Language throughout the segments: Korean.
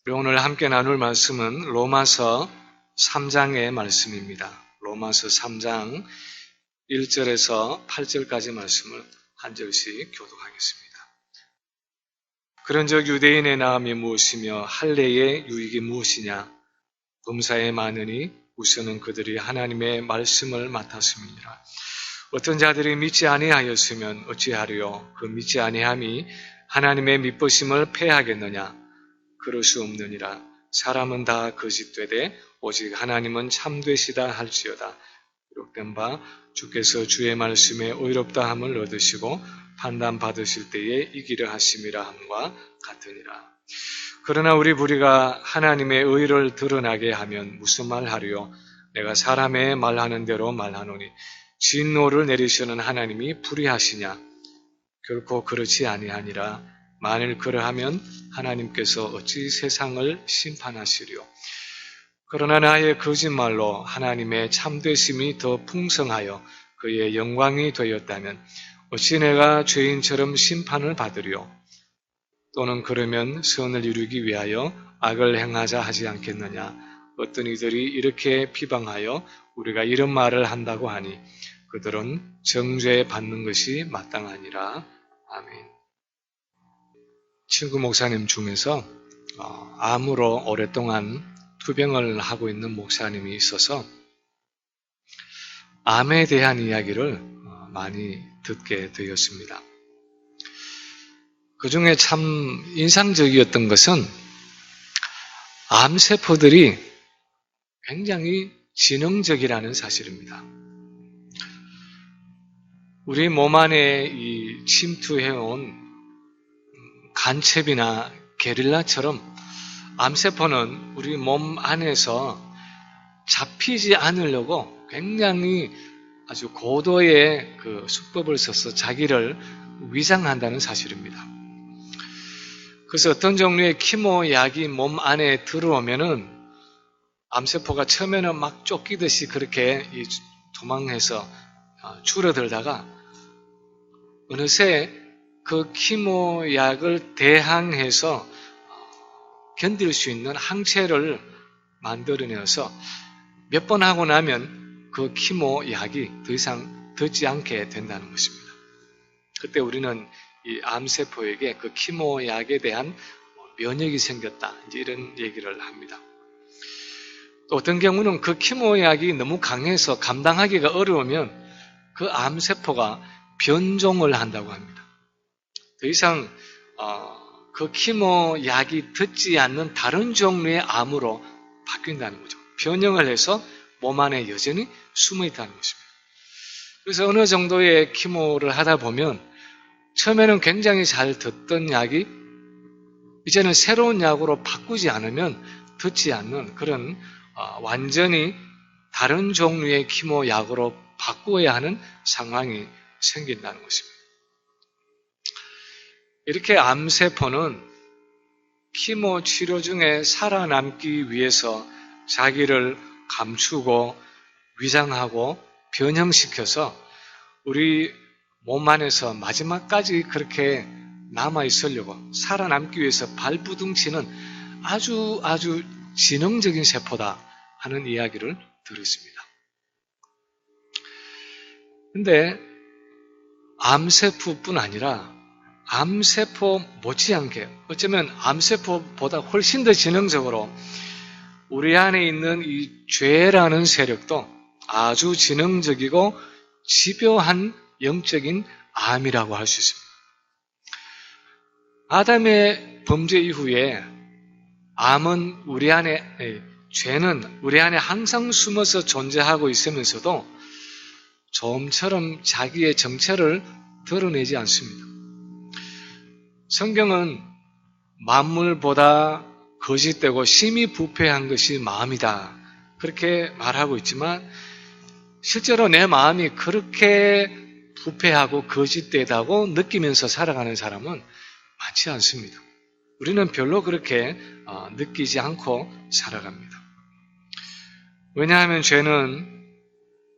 우리 오늘 함께 나눌 말씀은 로마서 3장의 말씀입니다. 로마서 3장 1절에서 8절까지 말씀을 한 절씩 교독하겠습니다. 그런즉 유대인의 나음이 무엇이며 할례의 유익이 무엇이냐? 범사에 많으니 우선은 그들이 하나님의 말씀을 맡았음이니라. 어떤 자들이 믿지 아니하였으면 어찌하리요? 그 믿지 아니함이 하나님의 믿으심을 패하겠느냐? 그럴 수 없느니라. 사람은 다 거짓되되 오직 하나님은 참되시다 할지어다. 기록된 바 주께서 주의 말씀에 의롭다 함을 얻으시고 판단받으실 때에 이기려 하심이라 함과 같으니라. 그러나 우리 무리가 하나님의 의를 드러나게 하면 무슨 말하리요? 내가 사람의 말하는 대로 말하노니 진노를 내리시는 하나님이 불의하시냐? 결코 그렇지 아니하니라. 만일 그러하면 하나님께서 어찌 세상을 심판하시리요? 그러나 나의 거짓말로 하나님의 참되심이 더 풍성하여 그의 영광이 되었다면 어찌 내가 죄인처럼 심판을 받으리요? 또는 그러면 선을 이루기 위하여 악을 행하자 하지 않겠느냐? 어떤 이들이 이렇게 비방하여 우리가 이런 말을 한다고 하니 그들은 정죄 받는 것이 마땅하니라. 아멘. 친구 목사님 중에서 암으로 오랫동안 투병을 하고 있는 목사님이 있어서 암에 대한 이야기를 많이 듣게 되었습니다. 그 중에 참 인상적이었던 것은 암세포들이 굉장히 지능적이라는 사실입니다. 우리 몸 안에 이 침투해온 간첩이나 게릴라처럼 암세포는 우리 몸 안에서 잡히지 않으려고 굉장히 아주 고도의 그 수법을 써서 자기를 위장한다는 사실입니다. 그래서 어떤 종류의 키모 약이 몸 안에 들어오면은 암세포가 처음에는 막 쫓기듯이 그렇게 도망해서 줄어들다가 어느새 그 키모약을 대항해서 견딜 수 있는 항체를 만들어내서 몇 번 하고 나면 그 키모약이 더 이상 듣지 않게 된다는 것입니다. 그때 우리는 이 암세포에게 그 키모약에 대한 면역이 생겼다, 이제 이런 얘기를 합니다. 또 어떤 경우는 그 키모약이 너무 강해서 감당하기가 어려우면 그 암세포가 변종을 한다고 합니다. 더 이상 그 키모약이 듣지 않는 다른 종류의 암으로 바뀐다는 거죠. 변형을 해서 몸 안에 여전히 숨어 있다는 것입니다. 그래서 어느 정도의 키모를 하다 보면 처음에는 굉장히 잘 듣던 약이 이제는 새로운 약으로 바꾸지 않으면 듣지 않는 그런 완전히 다른 종류의 키모약으로 바꾸어야 하는 상황이 생긴다는 것입니다. 이렇게 암세포는 키모 치료 중에 살아남기 위해서 자기를 감추고 위장하고 변형시켜서 우리 몸 안에서 마지막까지 그렇게 남아있으려고 살아남기 위해서 발부둥치는 아주 지능적인 세포다 하는 이야기를 들었습니다. 근데 암세포뿐 아니라 암세포 못지않게 어쩌면 암세포보다 훨씬 더 지능적으로 우리 안에 있는 이 죄라는 세력도 아주 지능적이고 집요한 영적인 암이라고 할 수 있습니다. 아담의 범죄 이후에 암은 죄는 우리 안에 항상 숨어서 존재하고 있으면서도 좀처럼 자기의 정체를 드러내지 않습니다. 성경은 만물보다 거짓되고 심히 부패한 것이 마음이다, 그렇게 말하고 있지만 실제로 내 마음이 그렇게 부패하고 거짓되다고 느끼면서 살아가는 사람은 많지 않습니다. 우리는 별로 그렇게 느끼지 않고 살아갑니다. 왜냐하면 죄는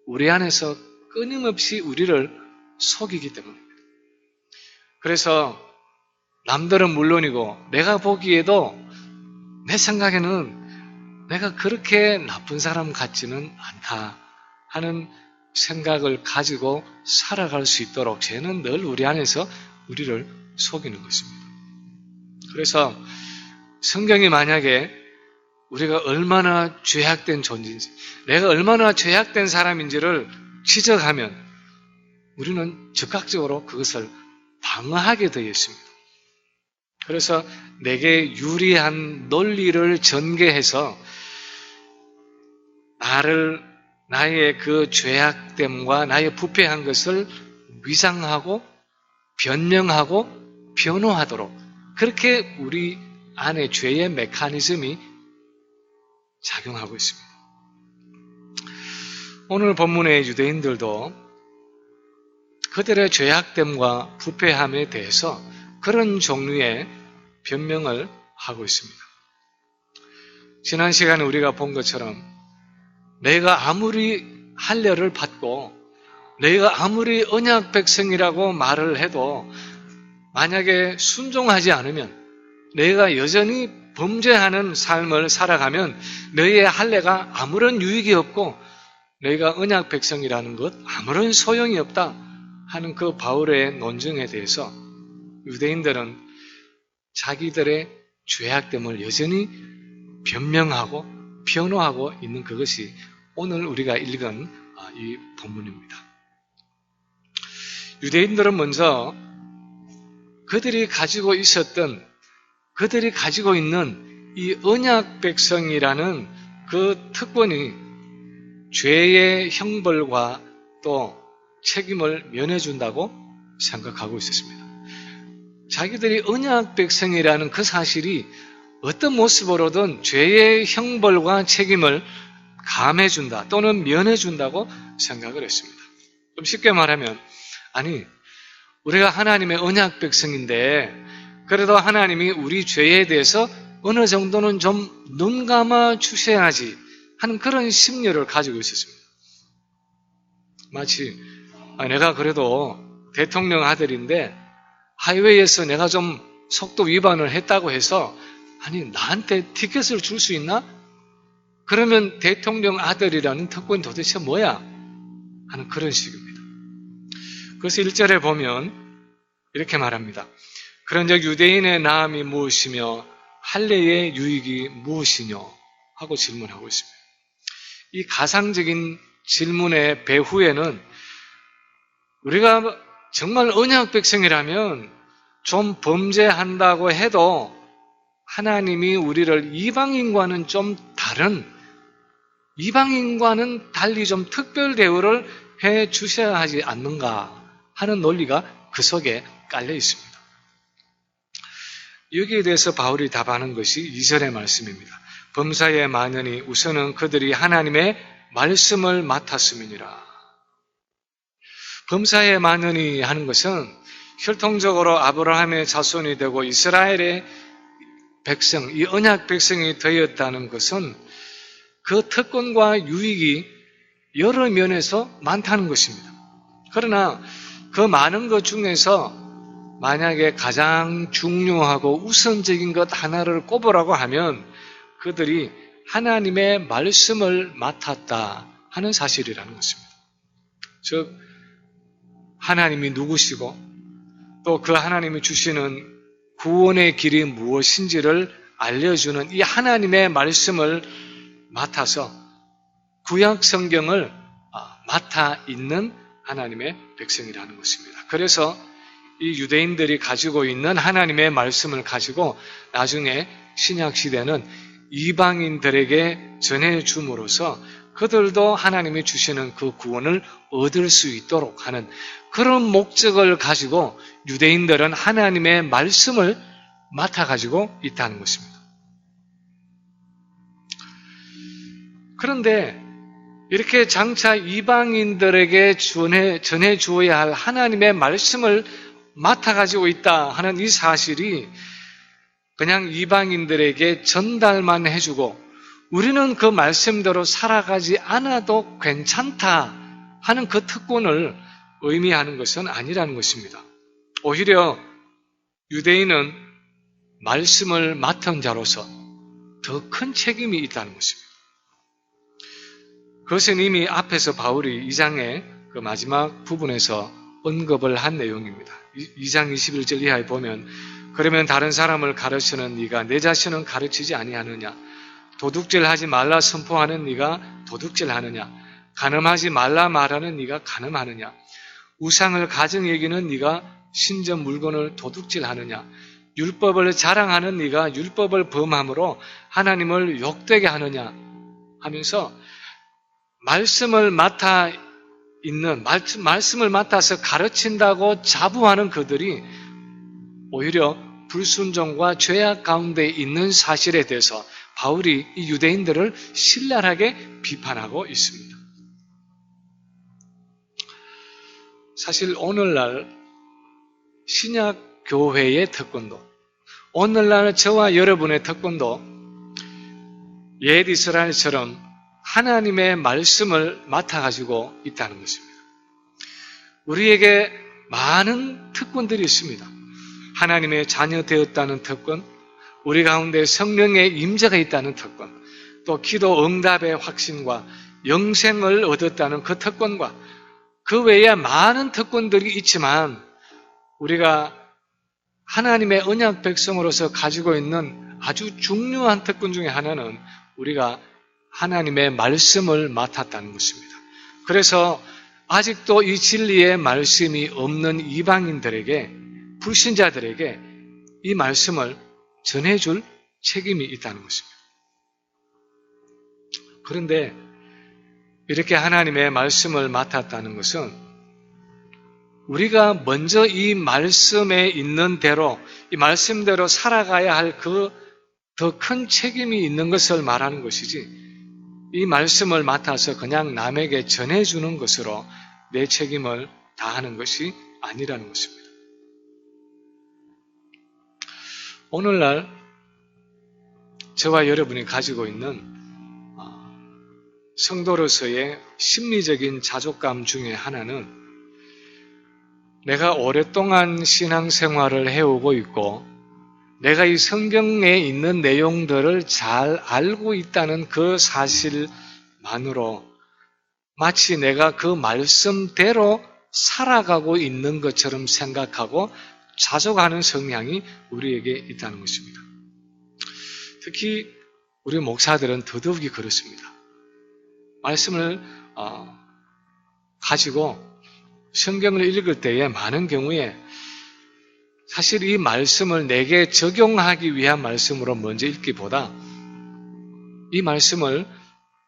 우리 안에서 끊임없이 우리를 속이기 때문입니다. 그래서 남들은 물론이고 내가 보기에도 내 생각에는 내가 그렇게 나쁜 사람 같지는 않다 하는 생각을 가지고 살아갈 수 있도록 죄는 늘 우리 안에서 우리를 속이는 것입니다. 그래서 성경이 만약에 우리가 얼마나 죄악된 존재인지, 내가 얼마나 죄악된 사람인지를 지적하면 우리는 즉각적으로 그것을 방어하게 되어 있습니다. 그래서 내게 유리한 논리를 전개해서 나의 그 죄악됨과 나의 부패한 것을 위장하고 변명하고 변호하도록, 그렇게 우리 안에 죄의 메커니즘이 작용하고 있습니다. 오늘 본문의 유대인들도 그들의 죄악됨과 부패함에 대해서 그런 종류의 변명을 하고 있습니다. 지난 시간에 우리가 본 것처럼 내가 아무리 할례를 받고 내가 아무리 언약 백성이라고 말을 해도 만약에 순종하지 않으면, 내가 여전히 범죄하는 삶을 살아가면 너희의 할례가 아무런 유익이 없고 너희가 언약 백성이라는 것 아무런 소용이 없다 하는 그 바울의 논증에 대해서 유대인들은 자기들의 죄악됨을 여전히 변명하고 변호하고 있는 그것이 오늘 우리가 읽은 이 본문입니다. 유대인들은 먼저 그들이 가지고 있는 이 언약 백성이라는 그 특권이 죄의 형벌과 또 책임을 면해준다고 생각하고 있었습니다. 자기들이 언약 백성이라는 그 사실이 어떤 모습으로든 죄의 형벌과 책임을 감해준다 또는 면해준다고 생각을 했습니다. 좀 쉽게 말하면, 아니, 우리가 하나님의 언약 백성인데 그래도 하나님이 우리 죄에 대해서 어느 정도는 좀 눈 감아 주셔야지 하는 그런 심려를 가지고 있었습니다. 마치 내가 그래도 대통령 아들인데 하이웨이에서 내가 좀 속도 위반을 했다고 해서 나한테 티켓을 줄 수 있나? 그러면 대통령 아들이라는 특권이 도대체 뭐야? 하는 그런 식입니다. 그래서 1절에 보면 이렇게 말합니다. 그런즉 유대인의 나음이 무엇이며 할례의 유익이 무엇이뇨? 하고 질문하고 있습니다. 이 가상적인 질문의 배후에는 우리가 정말 언약 백성이라면 좀 범죄한다고 해도 하나님이 우리를 이방인과는 좀 다른, 이방인과는 달리 좀 특별 대우를 해 주셔야 하지 않는가 하는 논리가 그 속에 깔려 있습니다. 여기에 대해서 바울이 답하는 것이 2절의 말씀입니다. 범사에 많으니 우선은 그들이 하나님의 말씀을 맡았음이니라. 범사에 많으니 하는 것은 혈통적으로 아브라함의 자손이 되고 이스라엘의 백성, 이 언약 백성이 되었다는 것은 그 특권과 유익이 여러 면에서 많다는 것입니다. 그러나 그 많은 것 중에서 만약에 가장 중요하고 우선적인 것 하나를 꼽으라고 하면 그들이 하나님의 말씀을 맡았다 하는 사실이라는 것입니다. 즉, 하나님이 누구시고 또 그 하나님이 주시는 구원의 길이 무엇인지를 알려주는 이 하나님의 말씀을 맡아서 구약 성경을 맡아 있는 하나님의 백성이라는 것입니다. 그래서 이 유대인들이 가지고 있는 하나님의 말씀을 가지고 나중에 신약 시대는 이방인들에게 전해줌으로써 그들도 하나님이 주시는 그 구원을 얻을 수 있도록 하는 그런 목적을 가지고 유대인들은 하나님의 말씀을 맡아가지고 있다는 것입니다. 그런데 이렇게 장차 이방인들에게 전해 주어야 할 하나님의 말씀을 맡아가지고 있다 하는 이 사실이 그냥 이방인들에게 전달만 해주고 우리는 그 말씀대로 살아가지 않아도 괜찮다 하는 그 특권을 의미하는 것은 아니라는 것입니다. 오히려 유대인은 말씀을 맡은 자로서 더 큰 책임이 있다는 것입니다. 그것은 이미 앞에서 바울이 2장의 그 마지막 부분에서 언급을 한 내용입니다. 2장 21절 이하에 보면 그러면 다른 사람을 가르치는 네가 내 자신은 가르치지 아니하느냐? 도둑질하지 말라 선포하는 네가 도둑질하느냐? 간음하지 말라 말하는 네가 간음하느냐? 우상을 가정 여기는 네가 신전 물건을 도둑질하느냐? 율법을 자랑하는 네가 율법을 범함으로 하나님을 욕되게 하느냐? 하면서 말씀을 맡아서 가르친다고 자부하는 그들이 오히려 불순종과 죄악 가운데 있는 사실에 대해서 바울이 이 유대인들을 신랄하게 비판하고 있습니다. 사실 오늘날 신약 교회의 특권도, 오늘날 저와 여러분의 특권도 옛 이스라엘처럼 하나님의 말씀을 맡아가지고 있다는 것입니다. 우리에게 많은 특권들이 있습니다. 하나님의 자녀 되었다는 특권, 우리 가운데 성령의 임재가 있다는 특권, 또 기도 응답의 확신과 영생을 얻었다는 그 특권과 그 외에 많은 특권들이 있지만 우리가 하나님의 언약 백성으로서 가지고 있는 아주 중요한 특권 중에 하나는 우리가 하나님의 말씀을 맡았다는 것입니다. 그래서 아직도 이 진리의 말씀이 없는 이방인들에게, 불신자들에게 이 말씀을 전해줄 책임이 있다는 것입니다. 그런데 이렇게 하나님의 말씀을 맡았다는 것은 우리가 먼저 이 말씀에 있는 대로, 이 말씀대로 살아가야 할 그 더 큰 책임이 있는 것을 말하는 것이지, 이 말씀을 맡아서 그냥 남에게 전해주는 것으로 내 책임을 다하는 것이 아니라는 것입니다. 오늘날 저와 여러분이 가지고 있는 성도로서의 심리적인 자족감 중에 하나는 내가 오랫동안 신앙생활을 해오고 있고 내가 이 성경에 있는 내용들을 잘 알고 있다는 그 사실만으로 마치 내가 그 말씀대로 살아가고 있는 것처럼 생각하고 자족하는 성향이 우리에게 있다는 것입니다. 특히 우리 목사들은 더더욱이 그렇습니다. 말씀을 가지고 성경을 읽을 때에 많은 경우에 사실 이 말씀을 내게 적용하기 위한 말씀으로 먼저 읽기보다 이 말씀을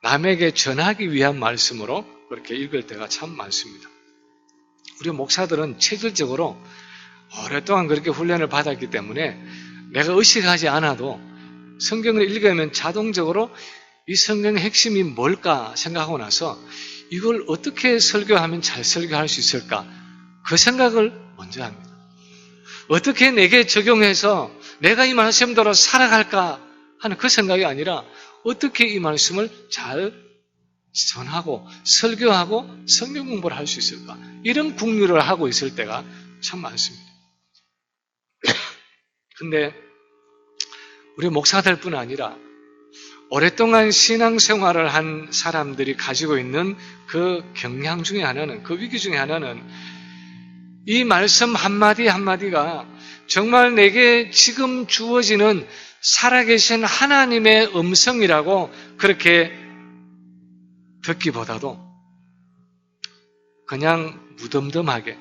남에게 전하기 위한 말씀으로 그렇게 읽을 때가 참 많습니다. 우리 목사들은 체질적으로 오랫동안 그렇게 훈련을 받았기 때문에 내가 의식하지 않아도 성경을 읽으면 자동적으로 이 성경의 핵심이 뭘까 생각하고 나서 이걸 어떻게 설교하면 잘 설교할 수 있을까? 그 생각을 먼저 합니다. 어떻게 내게 적용해서 내가 이 말씀대로 살아갈까 하는 그 생각이 아니라 어떻게 이 말씀을 잘 전하고 설교하고 성경 공부를 할 수 있을까? 이런 궁리를 하고 있을 때가 참 많습니다. 근데 우리 목사들뿐 아니라 오랫동안 신앙생활을 한 사람들이 가지고 있는 그 경향 중에 하나는, 그 위기 중에 하나는 이 말씀 한마디 한마디가 정말 내게 지금 주어지는 살아계신 하나님의 음성이라고 그렇게 듣기보다도 그냥 무덤덤하게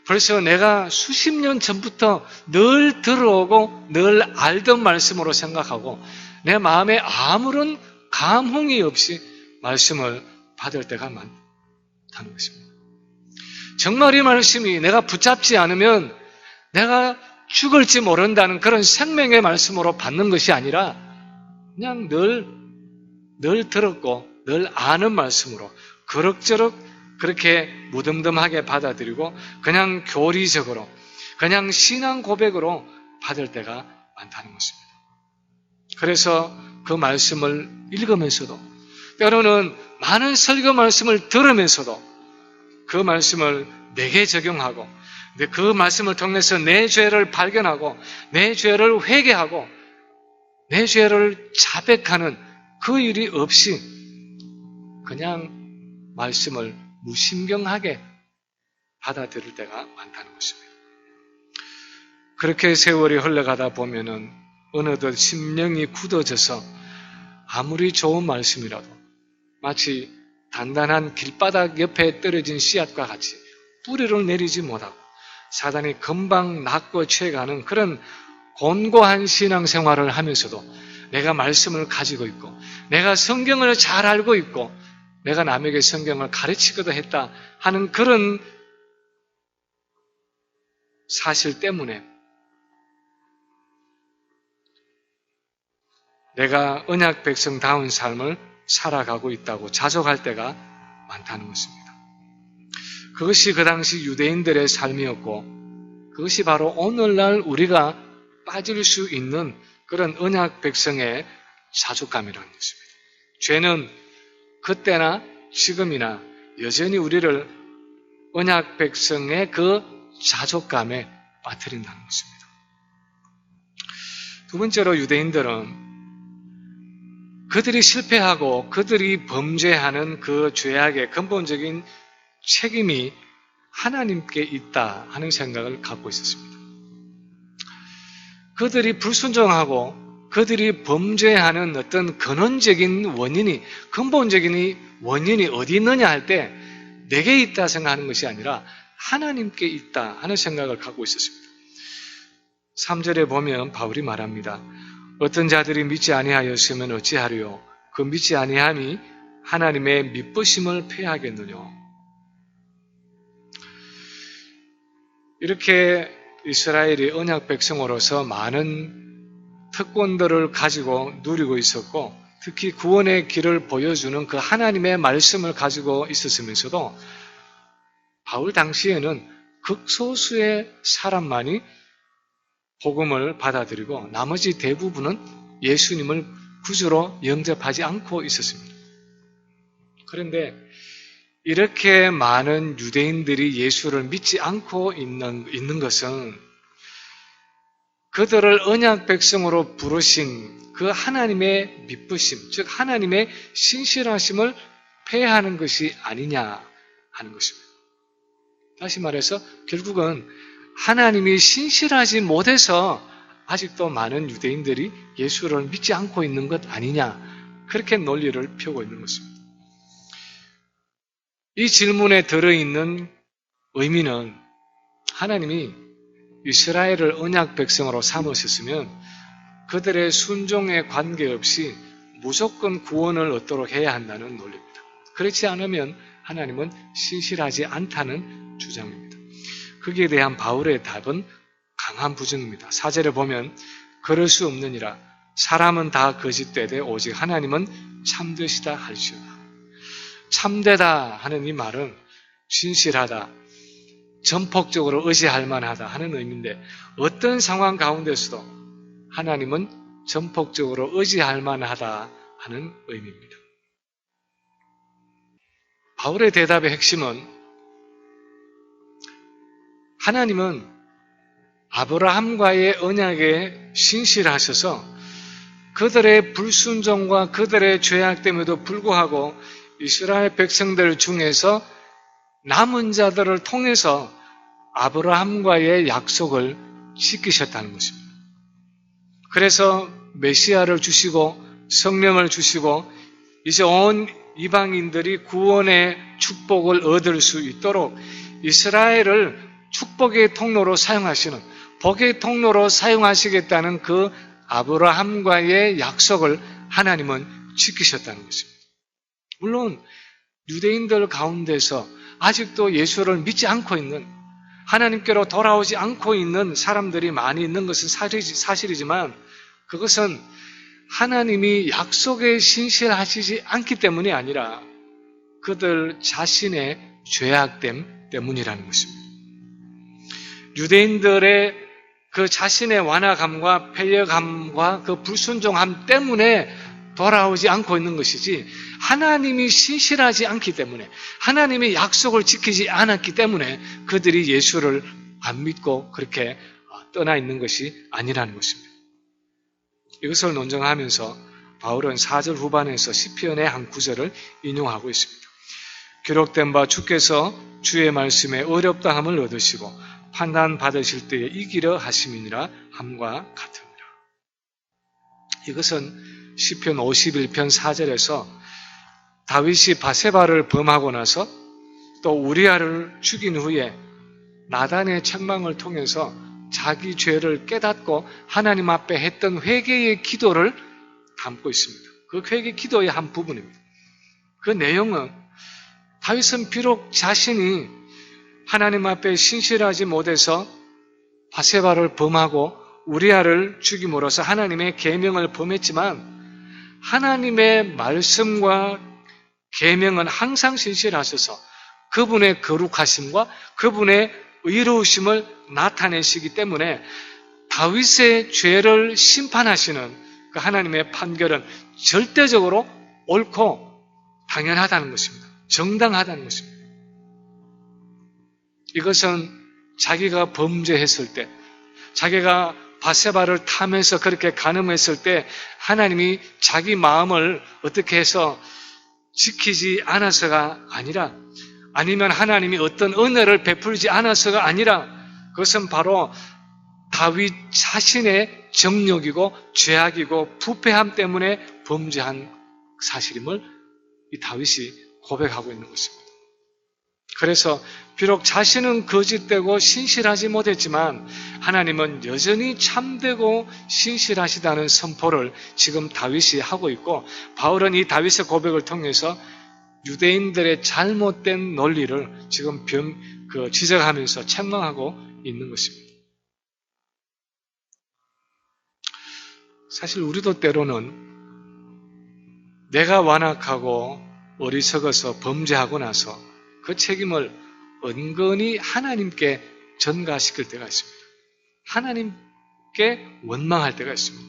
벌써 내가 수십 년 전부터 늘 들어오고 늘 알던 말씀으로 생각하고 내 마음에 아무런 감흥이 없이 말씀을 받을 때가 많다는 것입니다. 정말 이 말씀이 내가 붙잡지 않으면 내가 죽을지 모른다는 그런 생명의 말씀으로 받는 것이 아니라 그냥 늘 들었고 늘 아는 말씀으로 그럭저럭 그렇게 무덤덤하게 받아들이고 그냥 교리적으로 그냥 신앙 고백으로 받을 때가 많다는 것입니다. 그래서 그 말씀을 읽으면서도 때로는 많은 설교 말씀을 들으면서도 그 말씀을 내게 적용하고 그 말씀을 통해서 내 죄를 발견하고 내 죄를 회개하고 내 죄를 자백하는 그 일이 없이 그냥 말씀을 무심경하게 받아들일 때가 많다는 것입니다. 그렇게 세월이 흘러가다 보면은 어느덧 심령이 굳어져서 아무리 좋은 말씀이라도 마치 단단한 길바닥 옆에 떨어진 씨앗과 같이 뿌리를 내리지 못하고 사단이 금방 낚고 채가는 그런 곤고한 신앙생활을 하면서도 내가 말씀을 가지고 있고 내가 성경을 잘 알고 있고 내가 남에게 성경을 가르치기도 했다 하는 그런 사실 때문에 내가 언약 백성다운 삶을 살아가고 있다고 자족할 때가 많다는 것입니다. 그것이 그 당시 유대인들의 삶이었고 그것이 바로 오늘날 우리가 빠질 수 있는 그런 언약 백성의 자족감이라는 것입니다. 죄는 그때나 지금이나 여전히 우리를 언약 백성의 그 자족감에 빠뜨린다는 것입니다. 두 번째로 유대인들은 그들이 실패하고 그들이 범죄하는 그 죄악의 근본적인 책임이 하나님께 있다 하는 생각을 갖고 있었습니다. 그들이 불순종하고 그들이 범죄하는 어떤 근원적인 원인이, 근본적인 원인이 어디 있느냐 할 때 내게 있다 생각하는 것이 아니라 하나님께 있다 하는 생각을 갖고 있었습니다. 3절에 보면 바울이 말합니다. 어떤 자들이 믿지 아니하였으면 어찌하리요? 그 믿지 아니함이 하나님의 미쁘심을 폐하겠느냐? 이렇게 이스라엘이 언약 백성으로서 많은 특권들을 가지고 누리고 있었고 특히 구원의 길을 보여주는 그 하나님의 말씀을 가지고 있었으면서도 바울 당시에는 극소수의 사람만이 복음을 받아들이고 나머지 대부분은 예수님을 구주로 영접하지 않고 있었습니다. 그런데 이렇게 많은 유대인들이 예수를 믿지 않고 있는 것은 그들을 언약 백성으로 부르신 그 하나님의 미쁘심, 즉 하나님의 신실하심을 폐하는 것이 아니냐 하는 것입니다. 다시 말해서 결국은 하나님이 신실하지 못해서 아직도 많은 유대인들이 예수를 믿지 않고 있는 것 아니냐 그렇게 논리를 펴고 있는 것입니다. 이 질문에 들어있는 의미는 하나님이 이스라엘을 언약 백성으로 삼으셨으면 그들의 순종에 관계없이 무조건 구원을 얻도록 해야 한다는 논리입니다. 그렇지 않으면 하나님은 신실하지 않다는 주장입니다. 거기에 대한 바울의 답은 강한 부정입니다. 4절에 보면 그럴 수 없느니라 사람은 다 거짓되되 오직 하나님은 참되시다 할지어다. 참되다 하는 이 말은 진실하다, 전폭적으로 의지할 만하다 하는 의미인데 어떤 상황 가운데서도 하나님은 전폭적으로 의지할 만하다 하는 의미입니다. 바울의 대답의 핵심은 하나님은 아브라함과의 언약에 신실하셔서 그들의 불순종과 그들의 죄악 때문에도 불구하고 이스라엘 백성들 중에서 남은 자들을 통해서 아브라함과의 약속을 지키셨다는 것입니다. 그래서 메시아를 주시고 성령을 주시고 이제 온 이방인들이 구원의 축복을 얻을 수 있도록 이스라엘을 축복의 통로로 사용하시는, 복의 통로로 사용하시겠다는 그 아브라함과의 약속을 하나님은 지키셨다는 것입니다. 물론 유대인들 가운데서 아직도 예수를 믿지 않고 있는, 하나님께로 돌아오지 않고 있는 사람들이 많이 있는 것은 사실이지만 그것은 하나님이 약속에 신실하시지 않기 때문이 아니라 그들 자신의 죄악됨 때문이라는 것입니다. 유대인들의 그 자신의 완화감과 패배감과 그 불순종함 때문에 돌아오지 않고 있는 것이지 하나님이 신실하지 않기 때문에 하나님의 약속을 지키지 않았기 때문에 그들이 예수를 안 믿고 그렇게 떠나 있는 것이 아니라는 것입니다. 이것을 논증하면서 바울은 4절 후반에서 시편의 한 구절을 인용하고 있습니다. 기록된 바 주께서 주의 말씀에 어렵다함을 얻으시고 판단받으실 때에 이기려 하심이니라 함과 같으니라. 이것은 시편 51편 4절에서 다윗이 바세바를 범하고 나서 또 우리아를 죽인 후에 나단의 책망을 통해서 자기 죄를 깨닫고 하나님 앞에 했던 회개의 기도를 담고 있습니다. 그 회개 기도의 한 부분입니다. 그 내용은 다윗은 비록 자신이 하나님 앞에 신실하지 못해서 바세바를 범하고 우리아를 죽임으로써 하나님의 계명을 범했지만 하나님의 말씀과 계명은 항상 신실하셔서 그분의 거룩하심과 그분의 의로우심을 나타내시기 때문에 다윗의 죄를 심판하시는 그 하나님의 판결은 절대적으로 옳고 당연하다는 것입니다. 정당하다는 것입니다. 이것은 자기가 범죄했을 때, 자기가 바세바를 탐해서 그렇게 간음했을 때 하나님이 자기 마음을 어떻게 해서 지키지 않아서가 아니라, 아니면 하나님이 어떤 은혜를 베풀지 않아서가 아니라 그것은 바로 다윗 자신의 정욕이고 죄악이고 부패함 때문에 범죄한 사실임을 이 다윗이 고백하고 있는 것입니다. 그래서 비록 자신은 거짓되고 신실하지 못했지만 하나님은 여전히 참되고 신실하시다는 선포를 지금 다윗이 하고 있고, 바울은 이 다윗의 고백을 통해서 유대인들의 잘못된 논리를 지금 지적하면서 책망하고 있는 것입니다. 사실 우리도 때로는 내가 완악하고 어리석어서 범죄하고 나서 그 책임을 은근히 하나님께 전가시킬 때가 있습니다. 하나님께 원망할 때가 있습니다.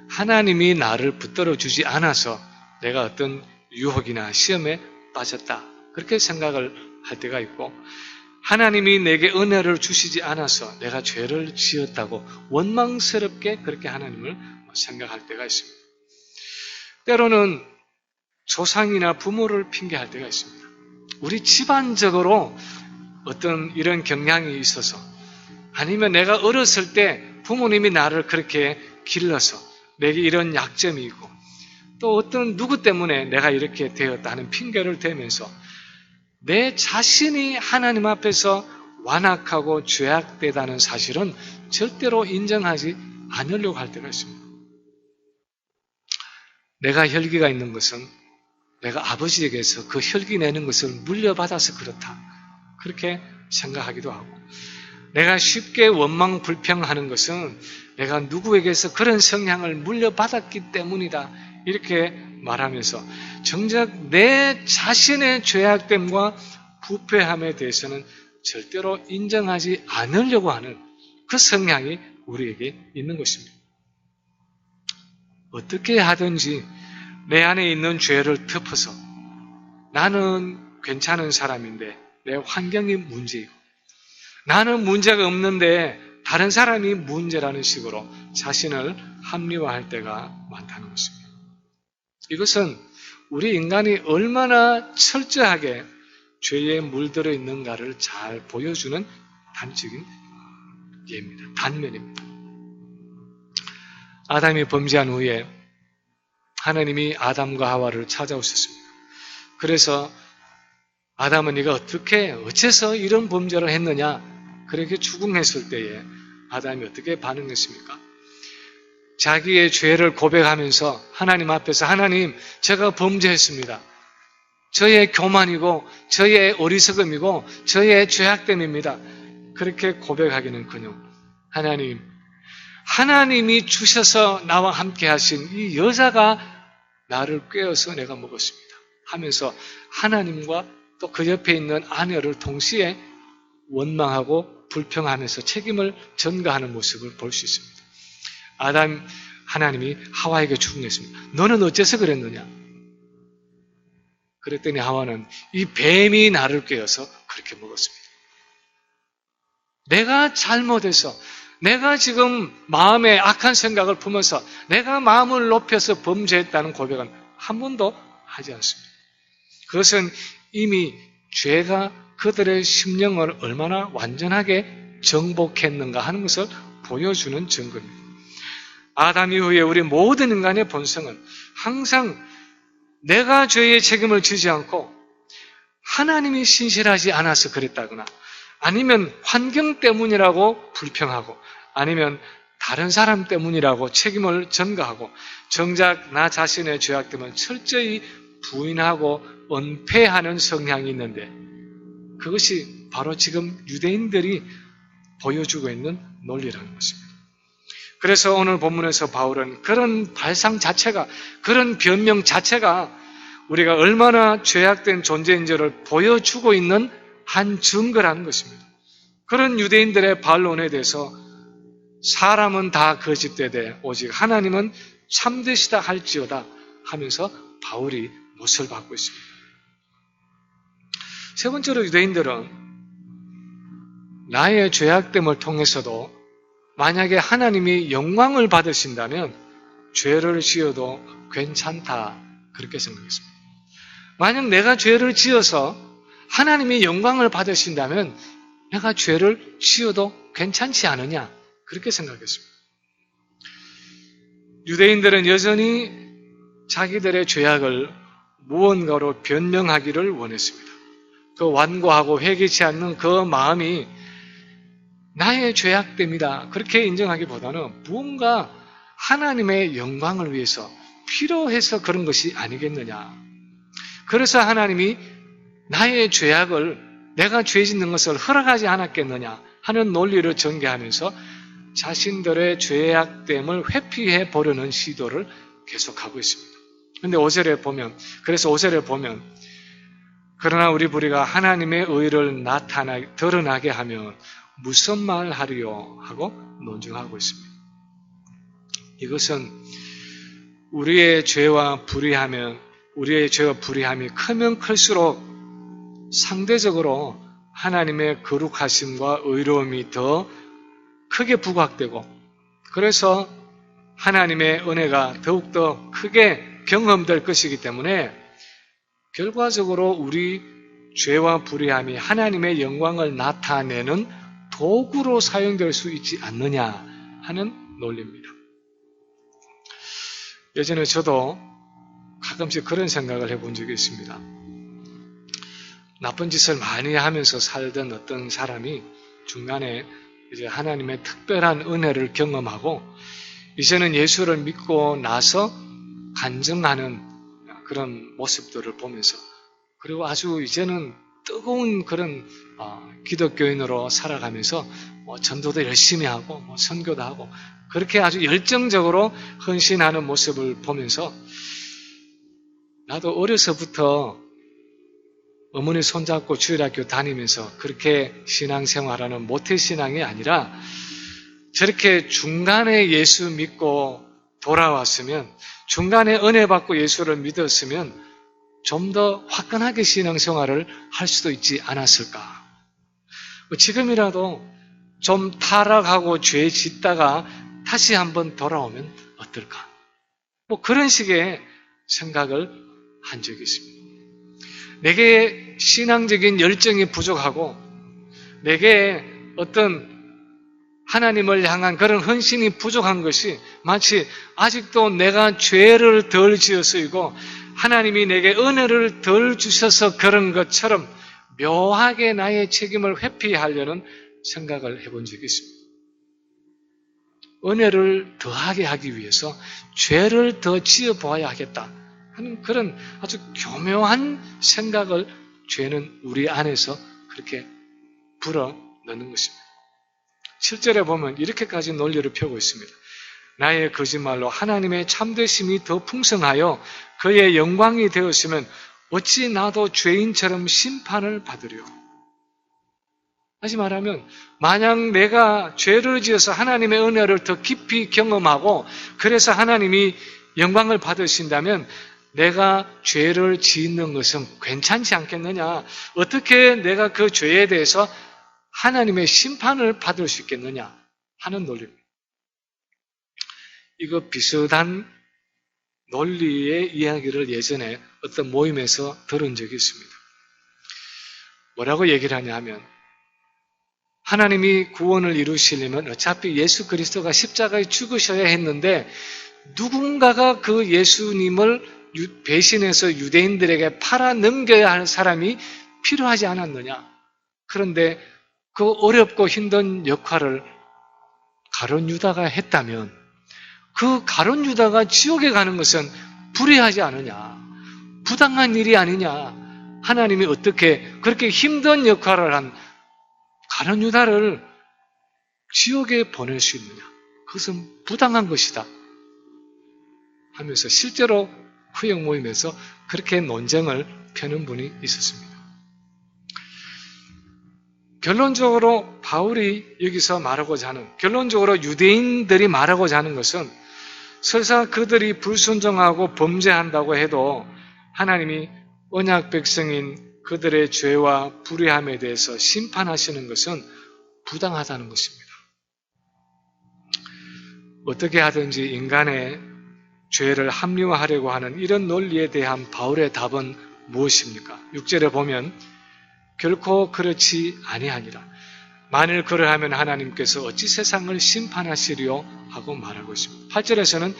하나님이 나를 붙들어 주지 않아서 내가 어떤 유혹이나 시험에 빠졌다, 그렇게 생각을 할 때가 있고, 하나님이 내게 은혜를 주시지 않아서 내가 죄를 지었다고 원망스럽게 그렇게 하나님을 생각할 때가 있습니다. 때로는 조상이나 부모를 핑계할 때가 있습니다. 우리 집안적으로 어떤 이런 경향이 있어서, 아니면 내가 어렸을 때 부모님이 나를 그렇게 길러서 내게 이런 약점이 있고, 또 어떤 누구 때문에 내가 이렇게 되었다 하는 핑계를 대면서 내 자신이 하나님 앞에서 완악하고 죄악되다는 사실은 절대로 인정하지 않으려고 할 때가 있습니다. 내가 혈기가 있는 것은 내가 아버지에게서 그 혈기 내는 것을 물려받아서 그렇다, 그렇게 생각하기도 하고, 내가 쉽게 원망 불평하는 것은 내가 누구에게서 그런 성향을 물려받았기 때문이다, 이렇게 말하면서 정작 내 자신의 죄악됨과 부패함에 대해서는 절대로 인정하지 않으려고 하는 그 성향이 우리에게 있는 것입니다. 어떻게 하든지 내 안에 있는 죄를 덮어서 나는 괜찮은 사람인데 내 환경이 문제이고, 나는 문제가 없는데 다른 사람이 문제라는 식으로 자신을 합리화할 때가 많다는 것입니다. 이것은 우리 인간이 얼마나 철저하게 죄에 물들어 있는가를 잘 보여주는 단적인 예입니다. 단면입니다. 아담이 범죄한 후에 하나님이 아담과 하와를 찾아오셨습니다. 그래서 아담은 네가 어째서 이런 범죄를 했느냐, 그렇게 추궁했을 때에 아담이 어떻게 반응했습니까? 자기의 죄를 고백하면서 하나님 앞에서, 하나님, 제가 범죄했습니다. 저의 교만이고 저의 어리석음이고 저의 죄악됨입니다. 그렇게 고백하기는커녕 하나님이 주셔서 나와 함께 하신 이 여자가 나를 꾀어서 내가 먹었습니다 하면서 하나님과 또 그 옆에 있는 아내를 동시에 원망하고 불평하면서 책임을 전가하는 모습을 볼 수 있습니다. 하나님이 하와에게 추궁했습니다. 너는 어째서 그랬느냐? 그랬더니 하와는 이 뱀이 나를 꾀어서 그렇게 먹었습니다. 내가 잘못해서 내가 지금 마음에 악한 생각을 품어서 내가 마음을 높여서 범죄했다는 고백은 한 번도 하지 않습니다. 그것은 이미 죄가 그들의 심령을 얼마나 완전하게 정복했는가 하는 것을 보여주는 증거입니다. 아담 이후에 우리 모든 인간의 본성은 항상 내가 죄의 책임을 지지 않고 하나님이 신실하지 않아서 그랬다거나 아니면 환경 때문이라고 불평하고 아니면 다른 사람 때문이라고 책임을 전가하고 정작 나 자신의 죄악됨을 철저히 부인하고 은폐하는 성향이 있는데 그것이 바로 지금 유대인들이 보여주고 있는 논리라는 것입니다. 그래서 오늘 본문에서 바울은 그런 발상 자체가, 그런 변명 자체가 우리가 얼마나 죄악된 존재인지를 보여주고 있는 한 증거라는 것입니다. 그런 유대인들의 반론에 대해서 사람은 다 거짓되되 오직 하나님은 참되시다 할지어다 하면서 바울이 못을 받고 있습니다. 세 번째로 유대인들은 나의 죄악됨을 통해서도 만약에 하나님이 영광을 받으신다면 죄를 지어도 괜찮다 그렇게 생각했습니다. 만약 내가 죄를 지어서 하나님이 영광을 받으신다면 내가 죄를 지어도 괜찮지 않으냐 그렇게 생각했습니다. 유대인들은 여전히 자기들의 죄악을 무언가로 변명하기를 원했습니다. 그 완고하고 회개치 않는 그 마음이 나의 죄악됨이다 그렇게 인정하기보다는 무언가 하나님의 영광을 위해서 필요해서 그런 것이 아니겠느냐. 그래서 하나님이 나의 죄악을 내가 죄 짓는 것을 허락하지 않았겠느냐 하는 논리를 전개하면서 자신들의 죄악됨을 회피해 보려는 시도를 계속하고 있습니다. 그런데 5절에 보면, 그래서 5절에 보면 그러나 우리 부리가 하나님의 의를 드러나게 하면 무슨 말 하리요 하고 논증하고 있습니다. 이것은 우리의 죄와 불의함이 크면 클수록 상대적으로 하나님의 거룩하심과 의로움이 더 크게 부각되고 그래서 하나님의 은혜가 더욱더 크게 경험될 것이기 때문에 결과적으로 우리 죄와 불의함이 하나님의 영광을 나타내는 도구로 사용될 수 있지 않느냐 하는 논리입니다. 예전에 저도 가끔씩 그런 생각을 해본 적이 있습니다. 나쁜 짓을 많이 하면서 살던 어떤 사람이 중간에 이제 하나님의 특별한 은혜를 경험하고 이제는 예수를 믿고 나서 간증하는 그런 모습들을 보면서 그리고 아주 이제는 뜨거운 그런 기독교인으로 살아가면서 전도도 열심히 하고 선교도 하고 그렇게 아주 열정적으로 헌신하는 모습을 보면서 나도 어려서부터 어머니 손잡고 주일학교 다니면서 그렇게 신앙생활하는 모태신앙이 아니라 저렇게 중간에 예수 믿고 돌아왔으면 중간에 은혜 받고 예수를 믿었으면 좀 더 화끈하게 신앙생활을 할 수도 있지 않았을까. 지금이라도 좀 타락하고 죄 짓다가 다시 한번 돌아오면 어떨까. 그런 식의 생각을 한 적이 있습니다. 내게 신앙적인 열정이 부족하고 내게 어떤 하나님을 향한 그런 헌신이 부족한 것이 마치 아직도 내가 죄를 덜 지었으이고 하나님이 내게 은혜를 덜 주셔서 그런 것처럼 묘하게 나의 책임을 회피하려는 생각을 해본 적이 있습니다. 은혜를 더하게 하기 위해서 죄를 더 지어보아야 하겠다 하는 그런 아주 교묘한 생각을 죄는 우리 안에서 그렇게 불어넣는 것입니다. 7절에 보면 이렇게까지 논리를 펴고 있습니다. 나의 거짓말로 하나님의 참되심이 더 풍성하여 그의 영광이 되었으면 어찌 나도 죄인처럼 심판을 받으려. 다시 말하면 만약 내가 죄를 지어서 하나님의 은혜를 더 깊이 경험하고 그래서 하나님이 영광을 받으신다면 내가 죄를 짓는 것은 괜찮지 않겠느냐? 어떻게 내가 그 죄에 대해서 하나님의 심판을 받을 수 있겠느냐? 하는 논리입니다. 이거 비슷한 논리의 이야기를 예전에 어떤 모임에서 들은 적이 있습니다. 뭐라고 얘기를 하냐 하면 하나님이 구원을 이루시려면 어차피 예수 그리스도가 십자가에 죽으셔야 했는데 누군가가 그 예수님을 배신해서 유대인들에게 팔아넘겨야 할 사람이 필요하지 않았느냐. 그런데 그 어렵고 힘든 역할을 가룟 유다가 했다면 그 가룟 유다가 지옥에 가는 것은 불의하지 않으냐. 부당한 일이 아니냐. 하나님이 어떻게 그렇게 힘든 역할을 한 가룟 유다를 지옥에 보낼 수 있느냐. 그것은 부당한 것이다. 하면서 실제로 후역 모임에서 그렇게 논쟁을 펴는 분이 있었습니다. 결론적으로 바울이 여기서 말하고자 하는, 결론적으로 유대인들이 말하고자 하는 것은 설사 그들이 불순종하고 범죄한다고 해도 하나님이 언약 백성인 그들의 죄와 불의함에 대해서 심판하시는 것은 부당하다는 것입니다. 어떻게 하든지 인간의 죄를 합리화하려고 하는 이런 논리에 대한 바울의 답은 무엇입니까? 6절에 보면 결코 그렇지 아니하니라. 만일 그러하면 하나님께서 어찌 세상을 심판하시리요 하고 말하고 있습니다. 8절에서는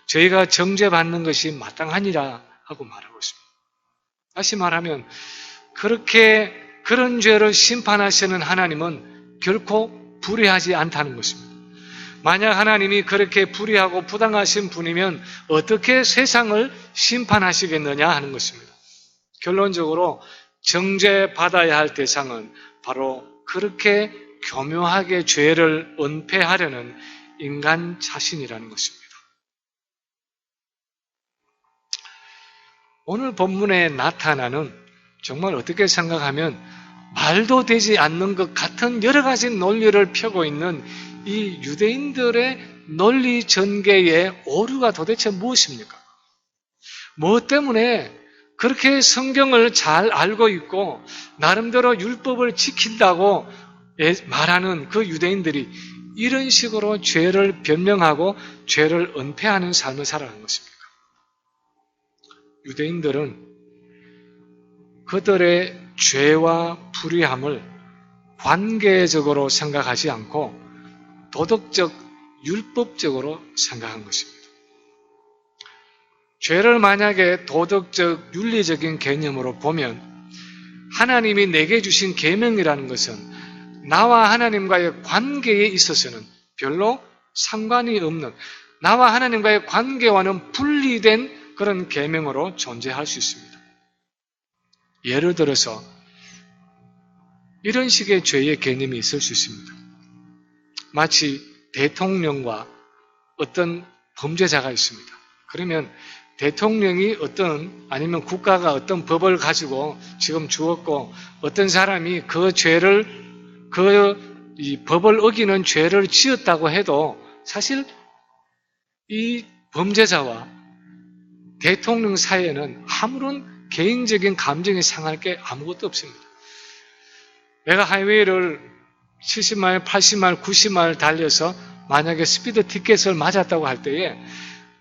저희가 정죄받는 것이 마땅하니라 하고 말하고 있습니다. 다시 말하면 그렇게 그런 죄를 심판하시는 하나님은 결코 불의하지 않다는 것입니다. 만약 하나님이 그렇게 불의하고 부당하신 분이면 어떻게 세상을 심판하시겠느냐 하는 것입니다. 결론적으로 정죄받아야 할 대상은 바로 그렇게 교묘하게 죄를 은폐하려는 인간 자신이라는 것입니다. 오늘 본문에 나타나는 정말 어떻게 생각하면 말도 되지 않는 것 같은 여러 가지 논리를 펴고 있는 이 유대인들의 논리 전개의 오류가 도대체 무엇입니까? 무엇 때문에 그렇게 성경을 잘 알고 있고 나름대로 율법을 지킨다고 말하는 그 유대인들이 이런 식으로 죄를 변명하고 죄를 은폐하는 삶을 살아가는 것입니까? 유대인들은 그들의 죄와 불의함을 관계적으로 생각하지 않고 도덕적, 율법적으로 생각한 것입니다. 죄를 만약에 도덕적, 윤리적인 개념으로 보면 하나님이 내게 주신 계명이라는 것은 나와 하나님과의 관계에 있어서는 별로 상관이 없는, 나와 하나님과의 관계와는 분리된 그런 계명으로 존재할 수 있습니다. 예를 들어서 이런 식의 죄의 개념이 있을 수 있습니다. 마치 대통령과 어떤 범죄자가 있습니다. 그러면 대통령이 아니면 국가가 어떤 법을 가지고 지금 주었고 어떤 사람이 이 법을 어기는 죄를 지었다고 해도 사실 이 범죄자와 대통령 사이에는 아무런 개인적인 감정이 상할 게 아무것도 없습니다. 내가 하이웨이를 70마일, 80마일, 90마일 달려서 만약에 스피드 티켓을 맞았다고 할 때에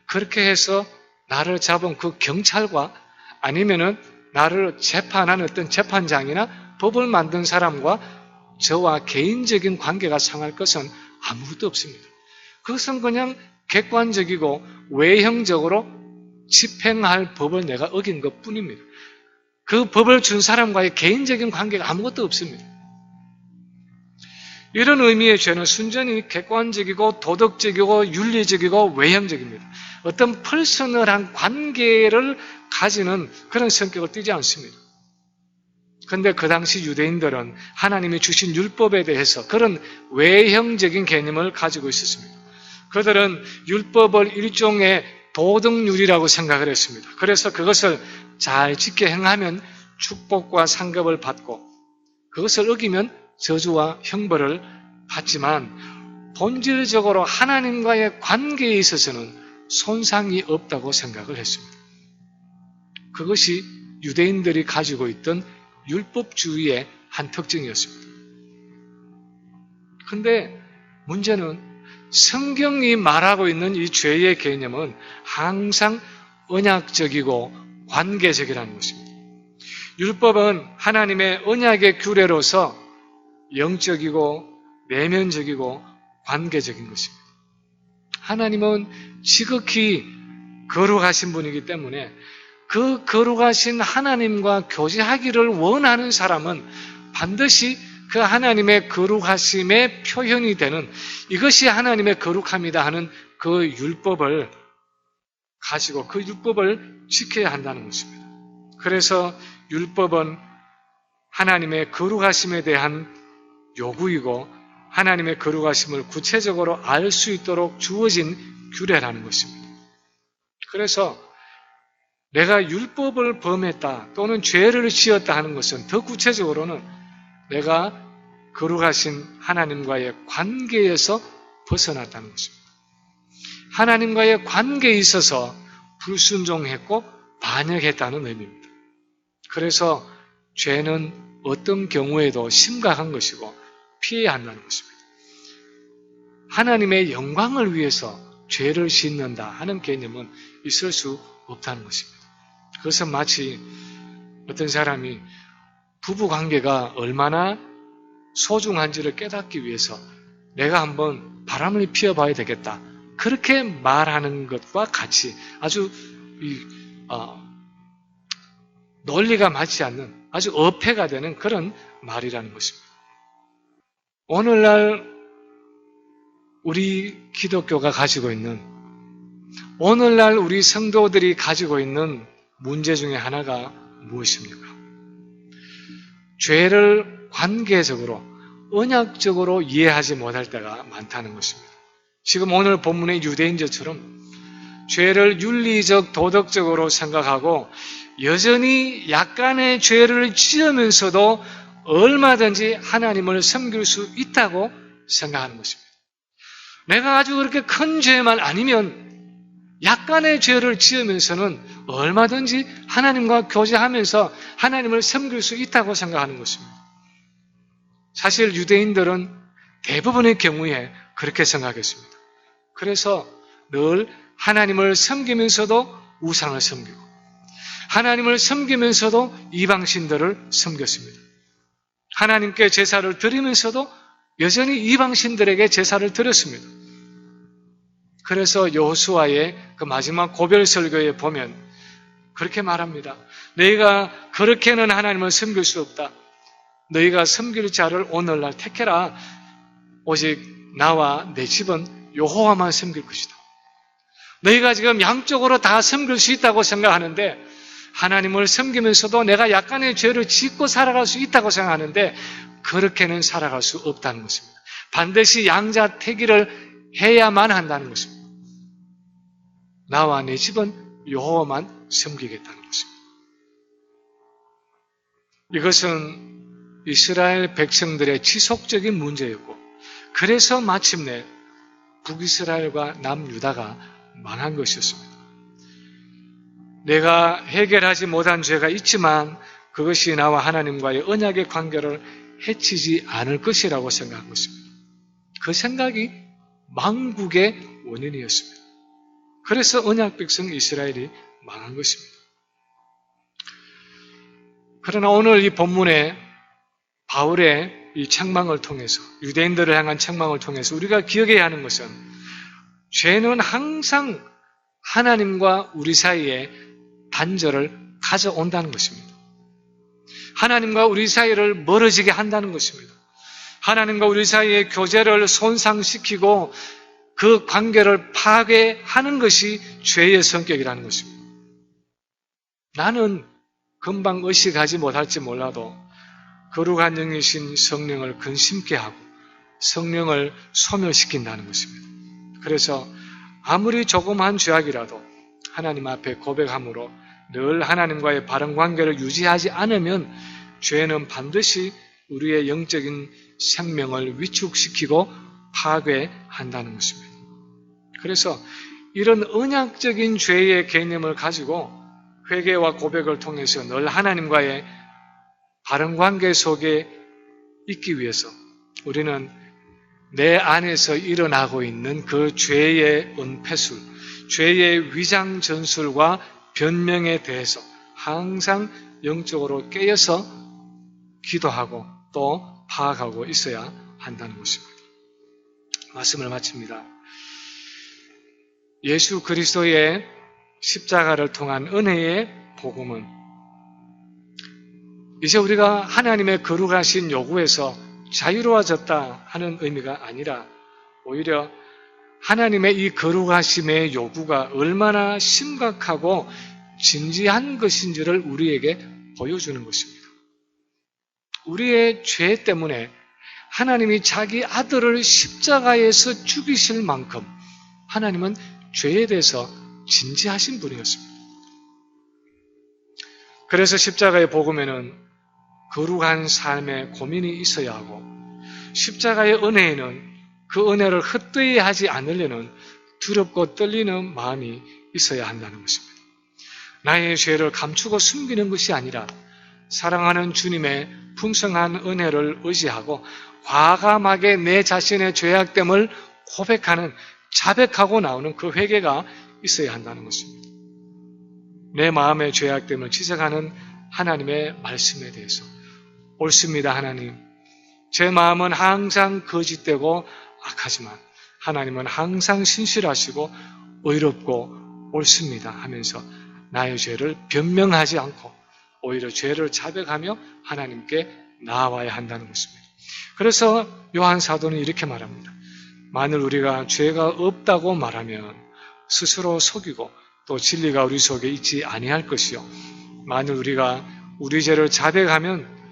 그렇게 해서 나를 잡은 그 경찰과 아니면은 나를 재판한 어떤 재판장이나 법을 만든 사람과 저와 개인적인 관계가 상할 것은 아무것도 없습니다. 그것은 그냥 객관적이고 외형적으로 집행할 법을 내가 어긴 것 뿐입니다. 그 법을 준 사람과의 개인적인 관계가 아무것도 없습니다. 이런 의미의 죄는 순전히 객관적이고 도덕적이고 윤리적이고 외형적입니다. 어떤 퍼스널한 관계를 가지는 그런 성격을 띠지 않습니다. 그런데 그 당시 유대인들은 하나님이 주신 율법에 대해서 그런 외형적인 개념을 가지고 있었습니다. 그들은 율법을 일종의 도덕률이라고 생각을 했습니다. 그래서 그것을 잘 지켜 행하면 축복과 상급을 받고 그것을 어기면 저주와 형벌을 받지만 본질적으로 하나님과의 관계에 있어서는 손상이 없다고 생각을 했습니다. 그것이 유대인들이 가지고 있던 율법주의의 한 특징이었습니다. 그런데 문제는 성경이 말하고 있는 이 죄의 개념은 항상 언약적이고 관계적이라는 것입니다. 율법은 하나님의 언약의 규례로서 영적이고 내면적이고 관계적인 것입니다. 하나님은 지극히 거룩하신 분이기 때문에 그 거룩하신 하나님과 교제하기를 원하는 사람은 반드시 그 하나님의 거룩하심의 표현이 되는, 이것이 하나님의 거룩함이다 하는 그 율법을 가지고 그 율법을 지켜야 한다는 것입니다. 그래서 율법은 하나님의 거룩하심에 대한 요구이고 하나님의 거룩하심을 구체적으로 알 수 있도록 주어진 규례라는 것입니다. 그래서 내가 율법을 범했다 또는 죄를 지었다 하는 것은 더 구체적으로는 내가 거룩하신 하나님과의 관계에서 벗어났다는 것입니다. 하나님과의 관계에 있어서 불순종했고 반역했다는 의미입니다. 그래서 죄는 어떤 경우에도 심각한 것이고 피해야 한다는 것입니다. 하나님의 영광을 위해서 죄를 짓는다 하는 개념은 있을 수 없다는 것입니다. 그것은 마치 어떤 사람이 부부관계가 얼마나 소중한지를 깨닫기 위해서 내가 한번 바람을 피워봐야 되겠다, 그렇게 말하는 것과 같이 아주 논리가 맞지 않는 아주 어폐가 되는 그런 말이라는 것입니다. 오늘날 우리 기독교가 가지고 있는, 오늘날 우리 성도들이 가지고 있는 문제 중에 하나가 무엇입니까? 죄를 관계적으로 언약적으로 이해하지 못할 때가 많다는 것입니다. 지금 오늘 본문의 유대인들처럼 죄를 윤리적, 도덕적으로 생각하고 여전히 약간의 죄를 지으면서도 얼마든지 하나님을 섬길 수 있다고 생각하는 것입니다. 내가 아주 그렇게 큰 죄만 아니면 약간의 죄를 지으면서는 얼마든지 하나님과 교제하면서 하나님을 섬길 수 있다고 생각하는 것입니다. 사실 유대인들은 대부분의 경우에 그렇게 생각했습니다. 그래서 늘 하나님을 섬기면서도 우상을 섬기고 하나님을 섬기면서도 이방신들을 섬겼습니다. 하나님께 제사를 드리면서도 여전히 이방신들에게 제사를 드렸습니다. 그래서 여호수아의 그 마지막 고별 설교에 보면 그렇게 말합니다. 너희가 그렇게는 하나님을 섬길 수 없다. 너희가 섬길 자를 오늘날 택해라. 오직 나와 내 집은 여호와만 섬길 것이다. 너희가 지금 양쪽으로 다 섬길 수 있다고 생각하는데, 하나님을 섬기면서도 내가 약간의 죄를 짓고 살아갈 수 있다고 생각하는데 그렇게는 살아갈 수 없다는 것입니다. 반드시 양자택일을 해야만 한다는 것입니다. 나와 내 집은 여호와만 섬기겠다는 것입니다. 이것은 이스라엘 백성들의 지속적인 문제였고, 그래서 마침내 북이스라엘과 남유다가 망한 것이었습니다. 내가 해결하지 못한 죄가 있지만 그것이 나와 하나님과의 언약의 관계를 해치지 않을 것이라고 생각한 것입니다. 그 생각이 망국의 원인이었습니다. 그래서 언약 백성 이스라엘이 망한 것입니다. 그러나 오늘 이 본문에 바울의 이 책망을 통해서, 유대인들을 향한 책망을 통해서 우리가 기억해야 하는 것은, 죄는 항상 하나님과 우리 사이에 단절을 가져온다는 것입니다. 하나님과 우리 사이를 멀어지게 한다는 것입니다. 하나님과 우리 사이의 교제를 손상시키고 그 관계를 파괴하는 것이 죄의 성격이라는 것입니다. 나는 금방 의식하지 못할지 몰라도 거룩한 영이신 성령을 근심케 하고 성령을 소멸시킨다는 것입니다. 그래서 아무리 조그마한 죄악이라도 하나님 앞에 고백함으로 늘 하나님과의 바른 관계를 유지하지 않으면 죄는 반드시 우리의 영적인 생명을 위축시키고 파괴한다는 것입니다. 그래서 이런 언약적인 죄의 개념을 가지고 회개와 고백을 통해서 늘 하나님과의 바른 관계 속에 있기 위해서 우리는 내 안에서 일어나고 있는 그 죄의 은폐술, 죄의 위장 전술과 변명에 대해서 항상 영적으로 깨어서 기도하고 또 파악하고 있어야 한다는 것입니다. 말씀을 마칩니다. 예수 그리스도의 십자가를 통한 은혜의 복음은 이제 우리가 하나님의 거룩하신 요구에서 자유로워졌다 하는 의미가 아니라 오히려 하나님의 이 거룩하심의 요구가 얼마나 심각하고 진지한 것인지를 우리에게 보여주는 것입니다. 우리의 죄 때문에 하나님이 자기 아들을 십자가에서 죽이실 만큼 하나님은 죄에 대해서 진지하신 분이었습니다. 그래서 십자가의 복음에는 거룩한 삶의 고민이 있어야 하고 십자가의 은혜에는 그 은혜를 헛되이 하지 않으려는 두렵고 떨리는 마음이 있어야 한다는 것입니다. 나의 죄를 감추고 숨기는 것이 아니라 사랑하는 주님의 풍성한 은혜를 의지하고 과감하게 내 자신의 죄악됨을 고백하는 자백하고 나오는 그 회개가 있어야 한다는 것입니다. 내 마음의 죄악됨을 지적하는 하나님의 말씀에 대해서 옳습니다. 하나님, 제 마음은 항상 거짓되고 악하지만 하나님은 항상 신실하시고 의롭고 옳습니다 하면서 나의 죄를 변명하지 않고 오히려 죄를 자백하며 하나님께 나아와야 한다는 것입니다. 그래서 요한 사도는 이렇게 말합니다. 만일 우리가 죄가 없다고 말하면 스스로 속이고 또 진리가 우리 속에 있지 아니할 것이요 만일 우리가 우리 죄를 자백하면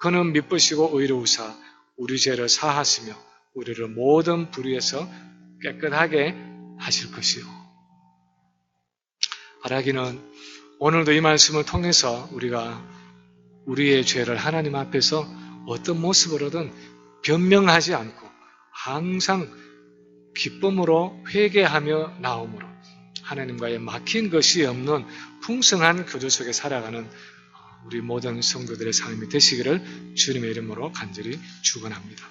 그는 미쁘시고 의로우사 우리 죄를 사하시며 우리를 모든 불의에서 깨끗하게 하실 것이요. 바라기는 오늘도 이 말씀을 통해서 우리가 우리의 죄를 하나님 앞에서 어떤 모습으로든 변명하지 않고 항상 기쁨으로 회개하며 나옴으로 하나님과의 막힌 것이 없는 풍성한 교제 속에 살아가는 우리 모든 성도들의 삶이 되시기를 주님의 이름으로 간절히 축원합니다.